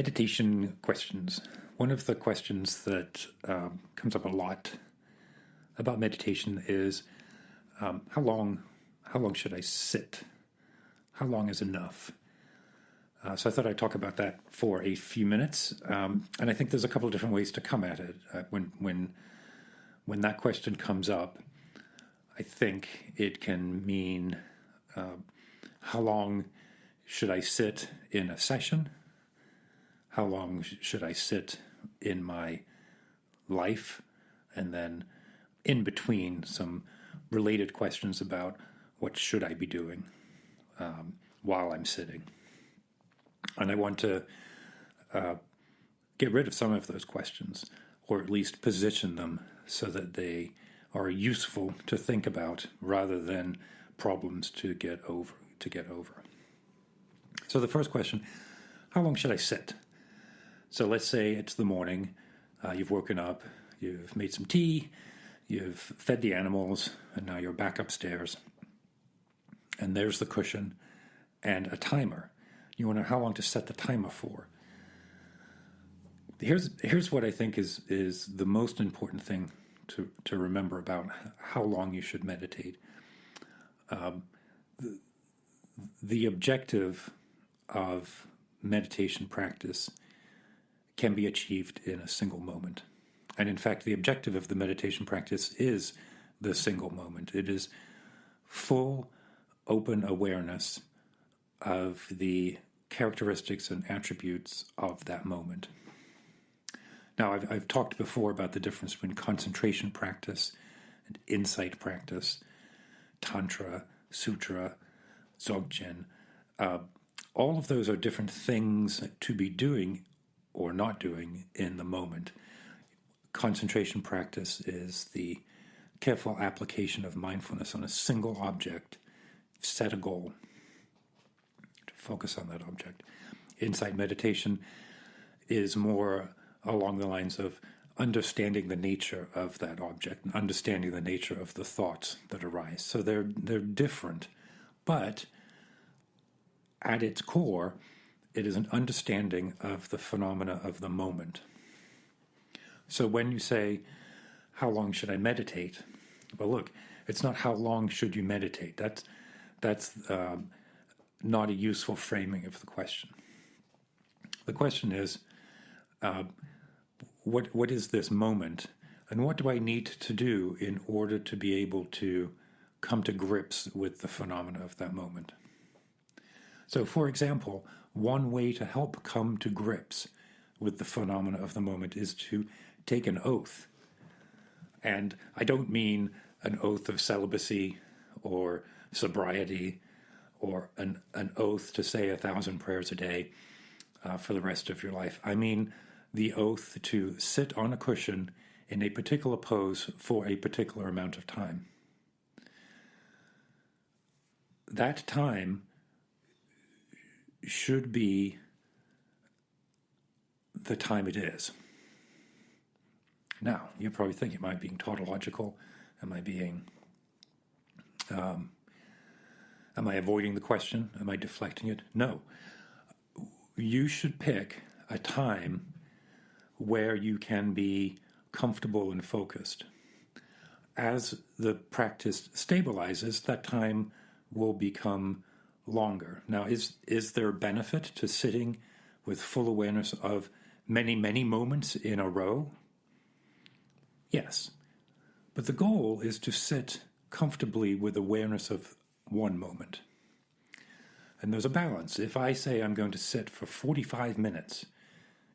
Meditation questions. One of the questions that comes up a lot about meditation is how long should I sit? How long is enough? So I thought I'd talk about that for a few minutes, and I think there's a couple of different ways to come at it. When that question comes up, I think it can mean how long should I sit in a session? How long should I sit in my life? And then in between, some related questions about what should I be doing while I'm sitting. And I want to get rid of some of those questions, or at least position them so that they are useful to think about rather than problems to get over. So the first question, how long should I sit? So let's say it's the morning, you've woken up, you've made some tea, you've fed the animals, and now you're back upstairs. And there's the cushion and a timer. You wonder how long to set the timer for. Here's what I think is the most important thing to remember about how long you should meditate. The objective of meditation practice can be achieved in a single moment. And in fact, the objective of the meditation practice is the single moment. It is full, open awareness of the characteristics and attributes of that moment. Now, I've talked before about the difference between concentration practice and insight practice, Tantra, Sutra, Dzogchen. All of those are different things to be doing or not doing in the moment. Concentration practice is the careful application of mindfulness on a single object, set a goal to focus on that object. Insight meditation is more along the lines of understanding the nature of that object and understanding the nature of the thoughts that arise. So they're different, but at its core, it is an understanding of the phenomena of the moment. So when you say, how long should I meditate? Well, look, it's not how long should you meditate. That's not a useful framing of the question. The question is, what is this moment, and what do I need to do in order to be able to come to grips with the phenomena of that moment? So, for example, one way to help come to grips with the phenomena of the moment is to take an oath. And I don't mean an oath of celibacy or sobriety or an oath to say 1,000 prayers a day for the rest of your life. I mean the oath to sit on a cushion in a particular pose for a particular amount of time. That time should be the time it is. Now, you're probably thinking, am I being tautological? Am I avoiding the question? Am I deflecting it? No. You should pick a time where you can be comfortable and focused. As the practice stabilizes, that time will become longer. Now, is there benefit to sitting with full awareness of many, many moments in a row? Yes. But the goal is to sit comfortably with awareness of one moment. And there's a balance. If I say I'm going to sit for 45 minutes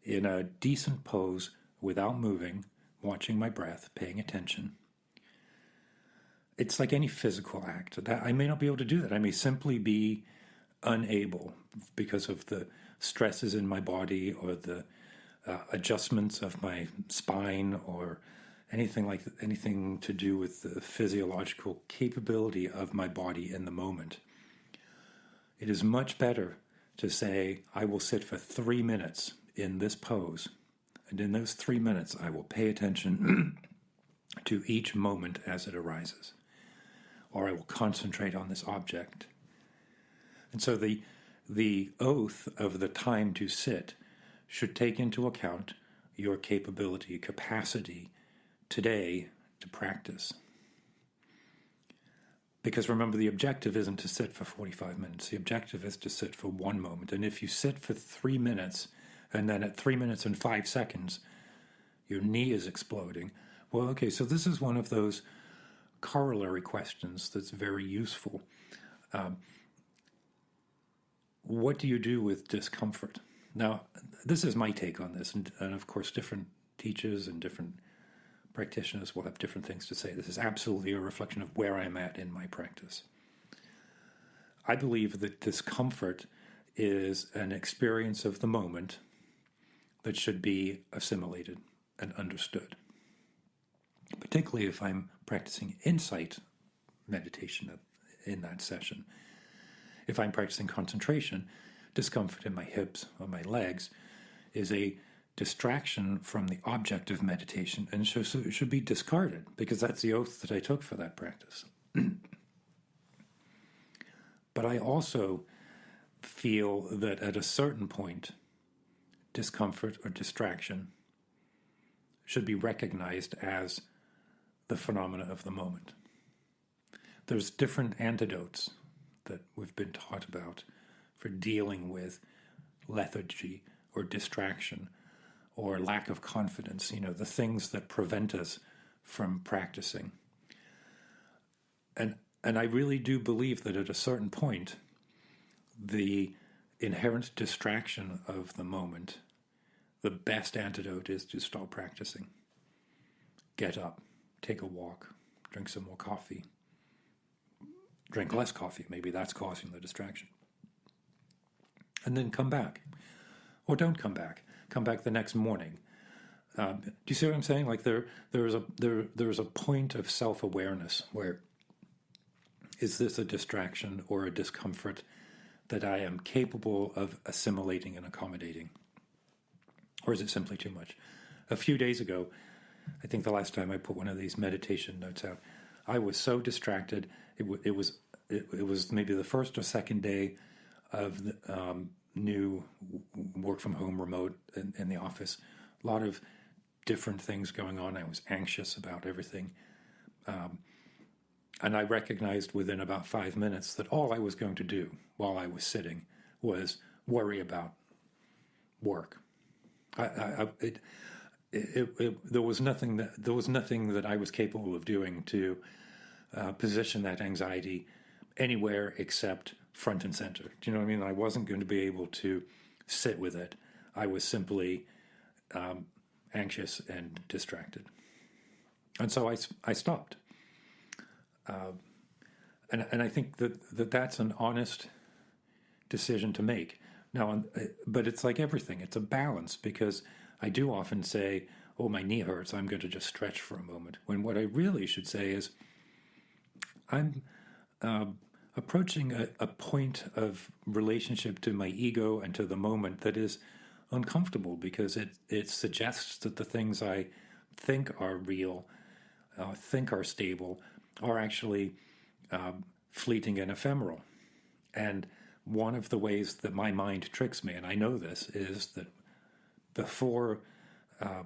in a decent pose without moving, watching my breath, paying attention, it's like any physical act. That I may not be able to do that. I may simply be unable because of the stresses in my body or the adjustments of my spine or anything to do with the physiological capability of my body in the moment. It is much better to say, I will sit for 3 minutes in this pose, and in those 3 minutes I will pay attention to each moment as it arises, or I will concentrate on this object. And so the oath of the time to sit should take into account your capability, capacity today to practice. Because remember, the objective isn't to sit for 45 minutes. The objective is to sit for 1 moment. And if you sit for 3 minutes, and then at 3 minutes and 5 seconds, your knee is exploding, well, okay, so this is one of those corollary questions that's very useful. What do you do with discomfort? Now, this is my take on this, and of course, different teachers and different practitioners will have different things to say. This is absolutely a reflection of where I'm at in my practice. I believe that discomfort is an experience of the moment that should be assimilated and understood. Particularly if I'm practicing insight meditation in that session. If I'm practicing concentration, discomfort in my hips or my legs is a distraction from the object of meditation, and so it should be discarded, because that's the oath that I took for that practice. But I also feel that at a certain point, discomfort or distraction should be recognized as the phenomena of the moment. There's different antidotes that we've been taught about for dealing with lethargy or distraction or lack of confidence, the things that prevent us from practicing. And I really do believe that at a certain point, the inherent distraction of the moment, the best antidote is to stop practicing. Get up, take a walk, drink some more coffee, drink less coffee, maybe that's causing the distraction. And then come back. Or don't come back. Come back the next morning. Do you see what I'm saying? Like there's a point of self-awareness where, is this a distraction or a discomfort that I am capable of assimilating and accommodating? Or is it simply too much? A few days ago, I think the last time I put one of these meditation notes out, I was so distracted. It was maybe the first or second day of the new work from home remote in the office. A lot of different things going on. I was anxious about everything. And I recognized within about 5 minutes that all I was going to do while I was sitting was worry about work. There was nothing that I was capable of doing to position that anxiety anywhere except front and center. Do you know what I mean? I wasn't going to be able to sit with it. I was simply anxious and distracted. And so I stopped. And I think that that's an honest decision to make. Now, but it's like everything. It's a balance, because I do often say, oh, my knee hurts, I'm going to just stretch for a moment. When what I really should say is, I'm approaching a point of relationship to my ego and to the moment that is uncomfortable, because it suggests that the things I think are real, think are stable, are actually fleeting and ephemeral. And one of the ways that my mind tricks me, and I know this, is that before a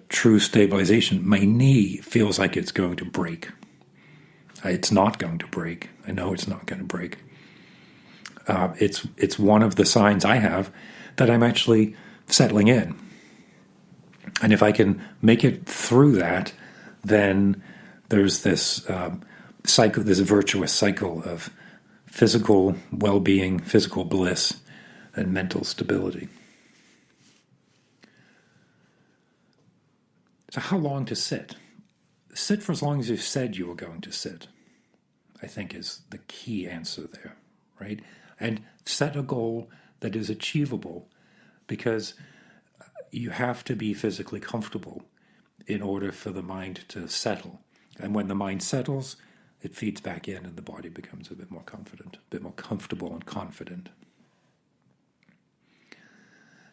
true stabilization, my knee feels like it's going to break. It's not going to break. I know it's not going to break. It's one of the signs I have that I'm actually settling in. And if I can make it through that, then there's this cycle, this virtuous cycle of physical well-being, physical bliss, and mental stability. So how long to sit? Sit for as long as you said you were going to sit, I think, is the key answer there, right? And set a goal that is achievable, because you have to be physically comfortable in order for the mind to settle. And when the mind settles, it feeds back in and the body becomes a bit more confident, a bit more comfortable and confident.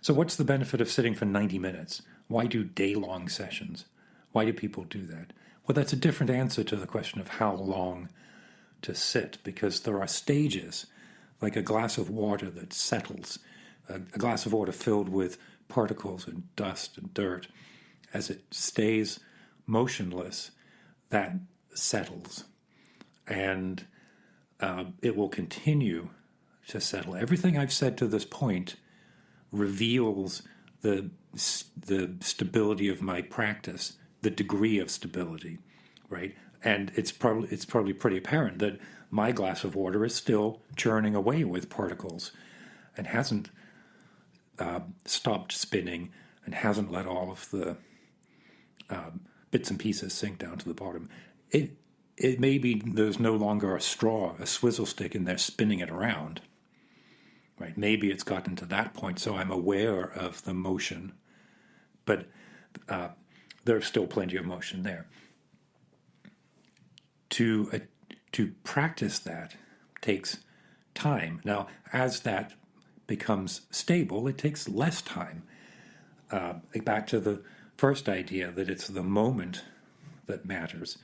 So what's the benefit of sitting for 90 minutes? Why do day-long sessions? Why do people do that? Well, that's a different answer to the question of how long to sit, because there are stages, like a glass of water that settles a glass of water filled with particles and dust and dirt, as it stays motionless, that settles. And it will continue to settle. Everything I've said to this point reveals the stability of my practice, the degree of stability, right? And it's probably pretty apparent that my glass of water is still churning away with particles and hasn't stopped spinning and hasn't let all of the bits and pieces sink down to the bottom. It may be there's no longer a straw, a swizzle stick in there spinning it around, right? Maybe it's gotten to that point, so I'm aware of the motion, but there's still plenty of motion there. To practice that takes time. Now, as that becomes stable, it takes less time. Back to the first idea that it's the moment that matters.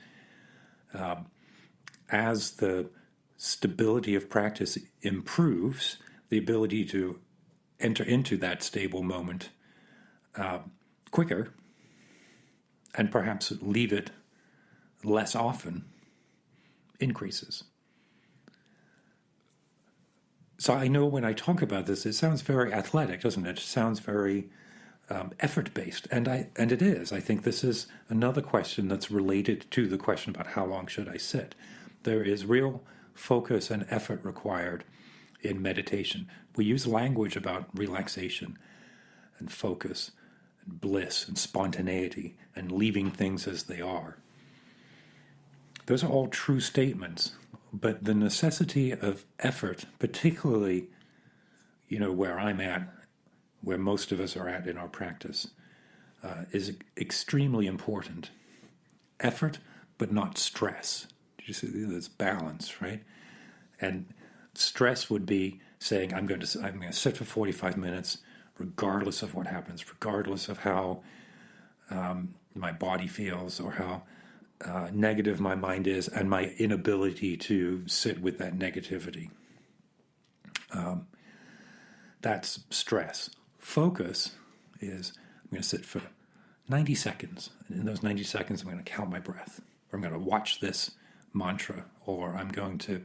As the stability of practice improves, the ability to enter into that stable moment quicker and perhaps leave it less often increases. So I know when I talk about this, it sounds very athletic, doesn't it? It sounds very effort-based, and it is. I think this is another question that's related to the question about how long should I sit. There is real focus and effort required in meditation. We use language about relaxation and focus and bliss and spontaneity and leaving things as they are. Those are all true statements, but the necessity of effort, particularly, where I'm at, where most of us are at in our practice, is extremely important. Effort, but not stress. You see, there's balance, right? And stress would be saying, I'm going to sit for 45 minutes, regardless of what happens, regardless of how my body feels or how negative my mind is and my inability to sit with that negativity. That's stress. Focus is, I'm going to sit for 90 seconds. And in those 90 seconds, I'm going to count my breath. Or I'm going to watch this mantra. Or I'm going to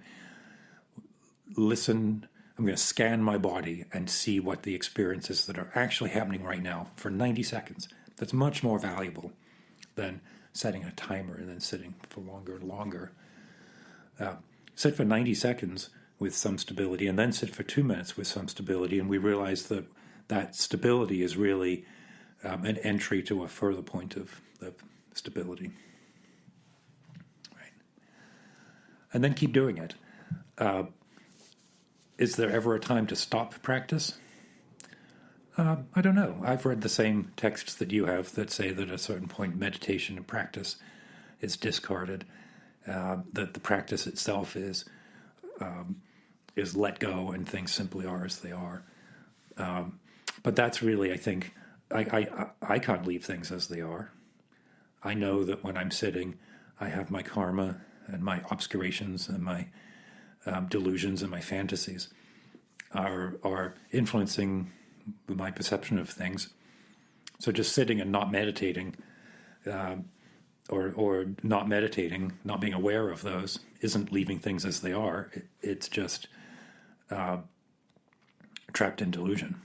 listen. I'm going to scan my body and see what the experiences that are actually happening right now for 90 seconds. That's much more valuable than setting a timer and then sitting for longer and longer. Sit for 90 seconds with some stability and then sit for 2 minutes with some stability, and we realize that that stability is really an entry to a further point of stability. Right. And then keep doing it. Is there ever a time to stop practice? I don't know. I've read the same texts that you have that say that at a certain point meditation and practice is discarded, that the practice itself is let go and things simply are as they are. But that's really, I think, I can't leave things as they are. I know that when I'm sitting, I have my karma and my obscurations and my delusions and my fantasies are influencing my perception of things. So just sitting and not meditating, or not meditating, not being aware of those, isn't leaving things as they are. It's just trapped in delusion.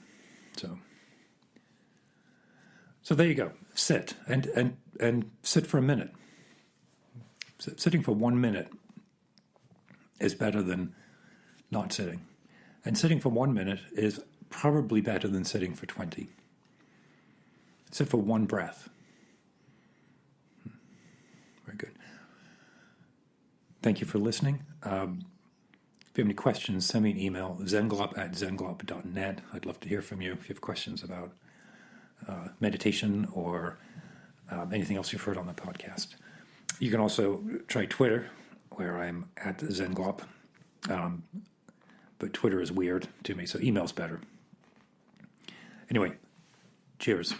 So there you go. Sit and sit for a minute. Sitting for 1 minute is better than not sitting, and sitting for 1 minute is probably better than sitting for 20. Sit for one breath. Very good. Thank you for listening. If you have any questions, send me an email, zenglop@zenglop.net. I'd love to hear from you if you have questions about meditation or anything else you've heard on the podcast. You can also try Twitter, where I'm at zenglop. But Twitter is weird to me, so email's better. Anyway, cheers.